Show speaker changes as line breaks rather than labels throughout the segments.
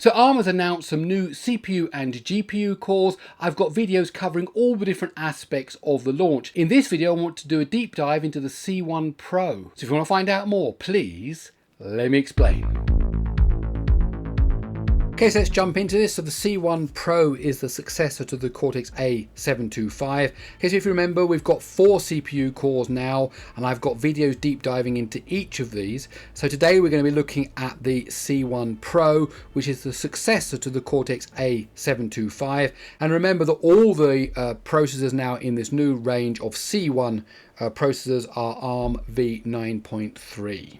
So Arm has announced some new CPU and GPU cores. I've got videos covering all the different aspects of the launch. In this video, I want to do a deep dive into the C1-Pro. So if you want to find out more, please let me explain. Okay, so let's jump into this. So the C1-Pro is the successor to the Cortex-A725. Okay, so if you remember, we've got 4 CPU cores now, and I've got videos deep diving into each of these. So today we're going to be looking at the C1-Pro, which is the successor to the Cortex-A725. And remember that all the processors now in this new range of C1 processors are Armv9.3.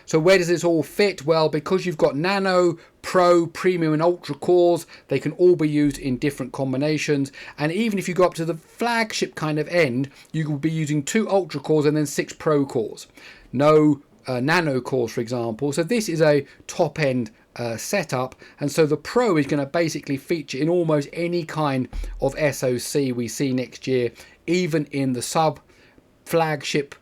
So where does this all fit? Well, because you've got Nano, Pro, Premium and Ultra cores, they can all be used in different combinations. And even if you go up to the flagship kind of end, you will be using 2 Ultra cores and then 6 Pro cores. No Nano cores, for example. So this is a top end setup, and so the Pro is going to basically feature in almost any kind of SoC we see next year, even in the sub flagship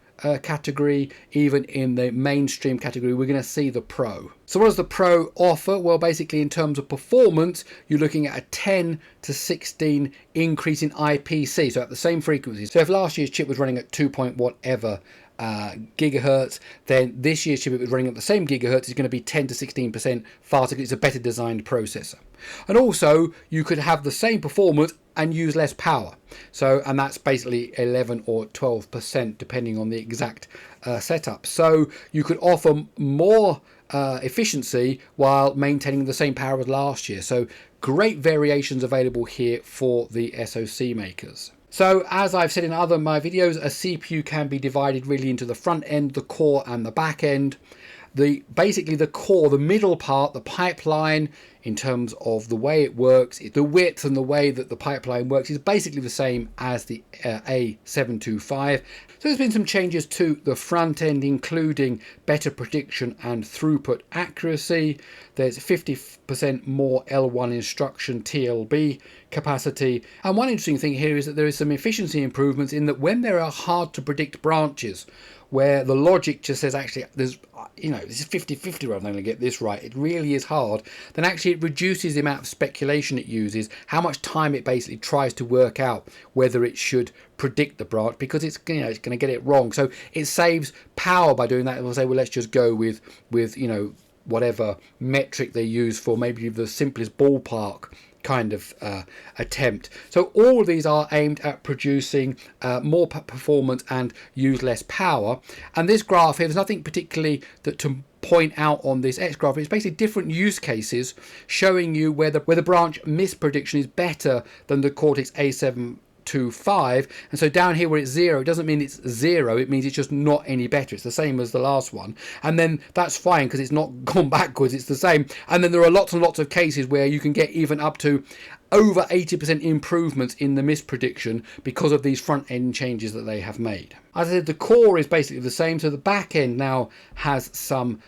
category, even in the mainstream category, we're going to see the Pro. So what does the Pro offer? Well, basically in terms of performance, you're looking at a 10 to 16 increase in IPC, so at the same frequency. So if last year's chip was running at 2 point whatever gigahertz, then this year's chip, if it was running at the same gigahertz, is going to be 10 to 16% faster because it's a better designed processor. And also you could have the same performance and use less power. So, and that's basically 11 or 12% depending on the exact setup. So you could offer more efficiency while maintaining the same power as last year. So great variations available here for the SoC makers. So as I've said in other my videos, a CPU can be divided really into the front end, the core and the back end. Basically the core, the middle part, the pipeline, in terms of the way it works, the width and the way that the pipeline works is basically the same as the A725. So there's been some changes to the front end, including better prediction and throughput accuracy. There's 50% more L1 instruction TLB capacity. And one interesting thing here is that there is some efficiency improvements in that when there are hard to predict branches, where the logic just says actually there's, this is 50-50 rather than going to get this right, it really is hard, then actually it reduces the amount of speculation it uses, how much time it basically tries to work out whether it should predict the branch, because it's it's going to get it wrong. So it saves power by doing that. And we'll say, well, let's just go with whatever metric they use for maybe the simplest ballpark kind of attempt. So all of these are aimed at producing more performance and use less power. And this graph here, there's nothing particularly to point out on this X graph. It's basically different use cases showing you where the branch misprediction is better than the Cortex A725. And so down here where it's 0, it doesn't mean it's 0, it means it's just not any better. It's the same as the last one, and then that's fine because it's not gone backwards, it's the same. And then there are lots and lots of cases where you can get even up to over 80% improvements in the misprediction because of these front end changes that they have made. As I said, the core is basically the same, so the back end now has some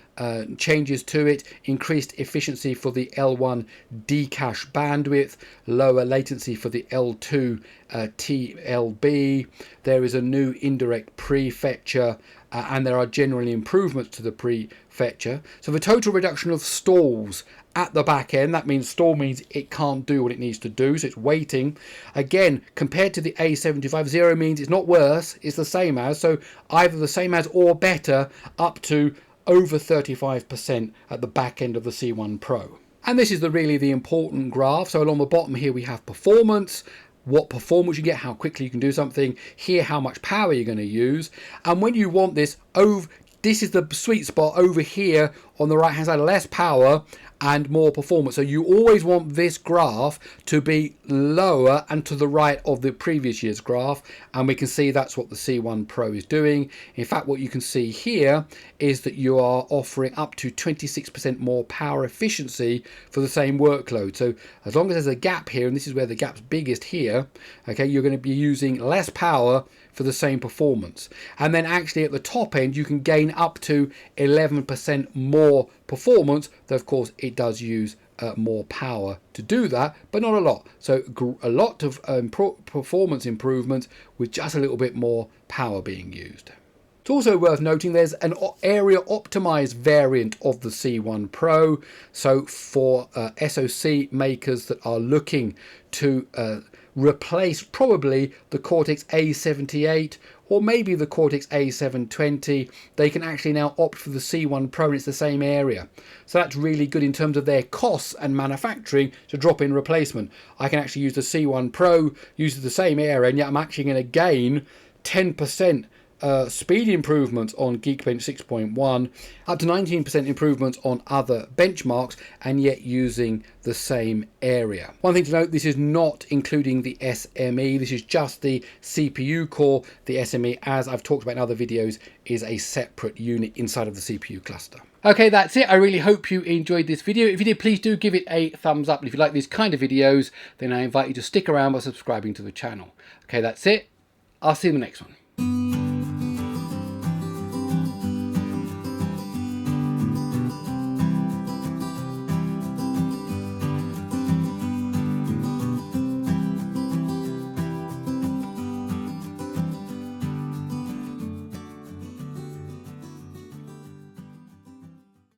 changes to it: increased efficiency for the L1 D-cache bandwidth, lower latency for the L2 TLB. There is a new indirect prefetcher, and there are generally improvements to the prefetcher. So the total reduction of stalls at the back end, that means stall means it can't do what it needs to do, so it's waiting. Again, compared to the A725, 0 means it's not worse, it's the same as, so either the same as or better, up to over 35% at the back end of the C1-Pro. And this is really the important graph. So along the bottom here we have performance, what performance you get, how quickly you can do something. Here, how much power you're going to use. And when you want this, this is the sweet spot over here on the right hand side: less power and more performance. So you always want this graph to be lower and to the right of the previous year's graph, and we can see that's what the C1-Pro is doing. In fact, what you can see here is that you are offering up to 26% more power efficiency for the same workload. So as long as there's a gap here, and this is where the gap's biggest here, okay, you're going to be using less power for the same performance. And then actually at the top end you can gain up to 11% more performance, though of course it does use more power to do that, but not a lot. So a lot of performance improvements with just a little bit more power being used. It's also worth noting there's an area optimized variant of the C1-Pro. So for SoC makers that are looking to replace probably the Cortex-A78 or maybe the Cortex-A720, they can actually now opt for the C1-Pro, and it's the same area. So that's really good in terms of their costs and manufacturing to drop in replacement. I can actually use the C1-Pro, use the same area, and yet I'm actually going to gain 10% speed improvements on Geekbench 6.1, up to 19% improvements on other benchmarks, and yet using the same area. One thing to note, this is not including the SME, this is just the CPU core. The SME, as I've talked about in other videos, is a separate unit inside of the CPU cluster. Okay, that's it. I really hope you enjoyed this video. If you did, please do give it a thumbs up. And if you like these kind of videos, then I invite you to stick around by subscribing to the channel. Okay, that's it. I'll see you in the next one.